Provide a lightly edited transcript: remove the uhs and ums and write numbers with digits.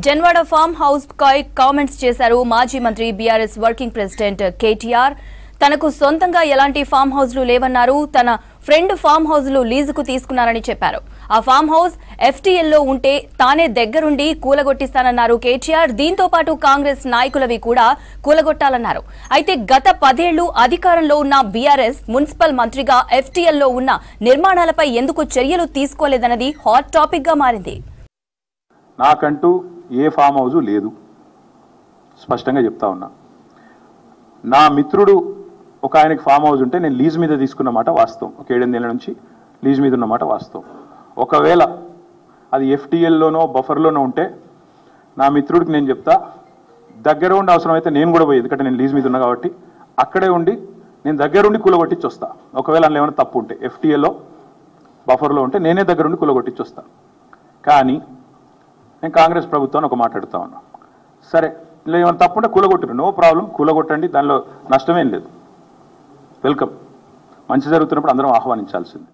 Janwada farm house పై comments చేశారు మాజీ మంత్రి బీఆర్ఎస్ వర్కింగ్ ప్రెసిడెంట్ కేటీఆర్. తనకు సొంతంగా ఎలాంటి ఫామ్ హౌస్లు లేవన్నారు. తన ఫ్రెండ్ ఫామ్ హౌస్లు లీజుకు తీసుకున్నారని చెప్పారు. ఆ ఫామ్ హౌస్ ఎఫ్టీఎల్లో ఉంటే తానే దగ్గరుండి కూలగొట్టిస్తానన్నారు కేటీఆర్. దీంతో పాటు కాంగ్రెస్ నాయకులవి కూడా కూలగొట్టాలన్నారు. అయితే గత 10 ఏళ్లు అధికారంలో ఉన్న బీఆర్ఎస్ మున్సిపల్ మంత్రిగా ఎఫ్టీఎల్లో ఉన్న నిర్మాణాలపై ఎందుకు చర్యలు తీసుకోలేదన్నది హాట్ టాపిక్ గా మారింది. నాకంటూ ఏ ఫామ్ హౌజు లేదు, స్పష్టంగా చెప్తా ఉన్నా. నా మిత్రుడు ఒక ఆయనకి ఫామ్ హౌస్ ఉంటే నేను లీజ్ మీద తీసుకున్న మాట వాస్తవం. ఒక 7-8 ఏళ్ల నుంచి లీజ్ మీద ఉన్నమాట వాస్తవం. ఒకవేళ అది ఎఫ్టీఎల్లోనో బఫర్లోనో ఉంటే నా మిత్రుడికి నేను చెప్తా, దగ్గర ఉండి అవసరమైతే నేను కూడా పోయి, ఎందుకంటే నేను లీజ్ మీద ఉన్నా కాబట్టి అక్కడే ఉండి నేను దగ్గరుండి కూలగొట్టించి వస్తా. ఒకవేళ అందులో ఏమైనా తప్పు ఉంటే ఎఫ్టీఎల్లో బఫర్లో ఉంటే నేనే దగ్గరుండి కూలగొట్టించి వస్తా. కానీ నేను కాంగ్రెస్ ప్రభుత్వాన్ని ఒక మాట అడుగుతా ఉన్నా, సరే ఇలా ఏమైనా తప్పుంటే కూలగొట్టారు, నో ప్రాబ్లం, కూలగొట్టండి, దానిలో నష్టమేం లేదు, వెల్కమ్. మంచి జరుగుతున్నప్పుడు అందరం ఆహ్వానించాల్సింది.